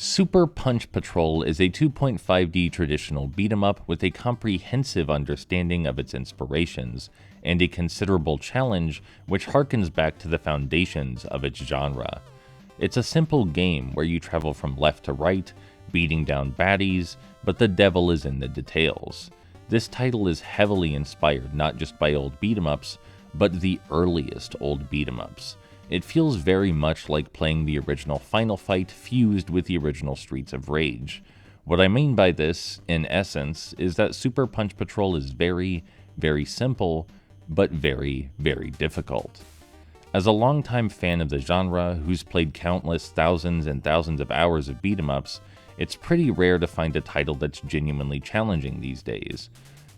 Super Punch Patrol is a 2.5D traditional beat-em-up with a comprehensive understanding of its inspirations, and a considerable challenge which harkens back to the foundations of its genre. It's a simple game where you travel from left to right, beating down baddies, but the devil is in the details. This title is heavily inspired not just by old beat-em-ups, but the earliest old beat-em-ups. It feels very much like playing the original Final Fight fused with the original Streets of Rage. What I mean by this, in essence, is that Super Punch Patrol is very, very simple, but very, very difficult. As a longtime fan of the genre, who's played countless thousands and thousands of hours of beat-em-ups, it's pretty rare to find a title that's genuinely challenging these days.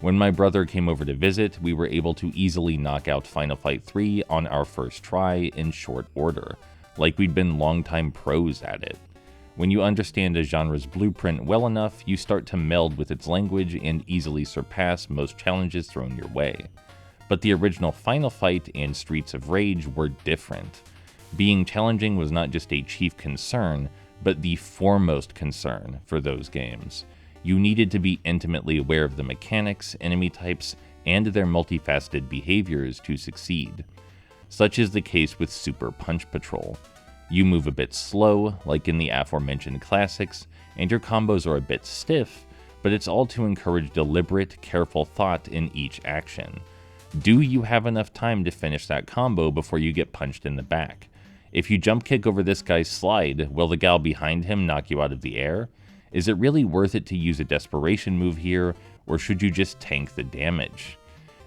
When my brother came over to visit, we were able to easily knock out Final Fight 3 on our first try in short order, like we'd been longtime pros at it. When you understand a genre's blueprint well enough, you start to meld with its language and easily surpass most challenges thrown your way. But the original Final Fight and Streets of Rage were different. Being challenging was not just a chief concern, but the foremost concern for those games. You needed to be intimately aware of the mechanics, enemy types, and their multifaceted behaviors to succeed. Such is the case with Super Punch Patrol. You move a bit slow, like in the aforementioned classics, and your combos are a bit stiff, but it's all to encourage deliberate, careful thought in each action. Do you have enough time to finish that combo before you get punched in the back? If you jump kick over this guy's slide, will the gal behind him knock you out of the air? Is it really worth it to use a desperation move here, or should you just tank the damage?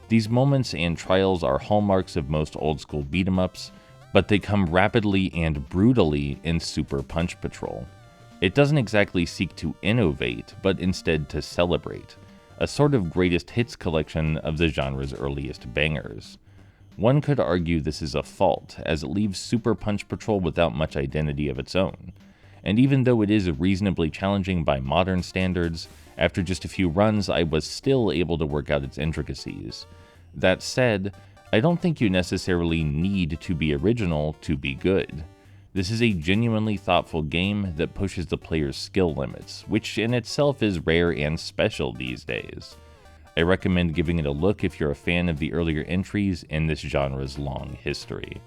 These moments and trials are hallmarks of most old-school beat-em-ups, but they come rapidly and brutally in Super Punch Patrol. It doesn't exactly seek to innovate, but instead to celebrate, a sort of greatest hits collection of the genre's earliest bangers. One could argue this is a fault, as it leaves Super Punch Patrol without much identity of its own. And even though it is reasonably challenging by modern standards, after just a few runs I was still able to work out its intricacies. That said, I don't think you necessarily need to be original to be good. This is a genuinely thoughtful game that pushes the player's skill limits, which in itself is rare and special these days. I recommend giving it a look if you're a fan of the earlier entries in this genre's long history.